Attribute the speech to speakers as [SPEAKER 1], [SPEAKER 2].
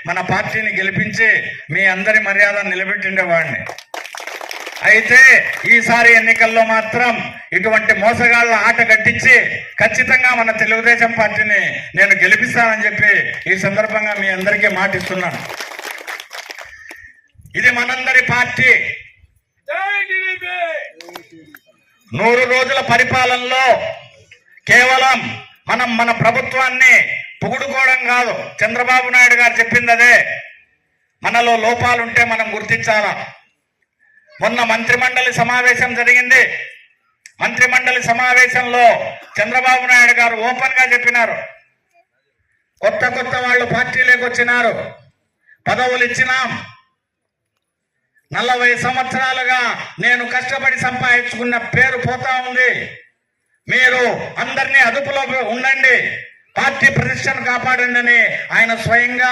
[SPEAKER 1] మన పార్టీని గెలిపించి మీ అందరి మర్యాద నిలబెట్టిండేవాడిని. అయితే ఈసారి ఎన్నికల్లో మాత్రం ఇటువంటి మోసగాళ్ల ఆట కట్టించి ఖచ్చితంగా మన తెలుగుదేశం పార్టీని నేను గెలిపిస్తానని చెప్పి ఈ సందర్భంగా మీ అందరికీ మాటిస్తున్నాను. ఇది మనందరి పార్టీ. 100 రోజుల పరిపాలనలో కేవలం మనం మన ప్రభుత్వాన్ని పొగుడుకోవడం కాదు. చంద్రబాబు నాయుడు గారు చెప్పింది అదే, మనలో లోపాలుంటే మనం గుర్తించాలా. మొన్న మంత్రిమండలి సమావేశం జరిగింది. మంత్రిమండలి సమావేశంలో చంద్రబాబు నాయుడు గారు ఓపెన్ గా చెప్పినారు, కొత్త వాళ్ళు పార్టీలోకి వచ్చినారు, పదవులు ఇచ్చినాం, 40 సంవత్సరాలుగా నేను కష్టపడి సంపాదించుకున్న పేరు పోతా ఉంది, మీరు అందరినీ అదుపులో ఉండండి, పార్టీ ప్రతిష్టను కాపాడండి అని ఆయన స్వయంగా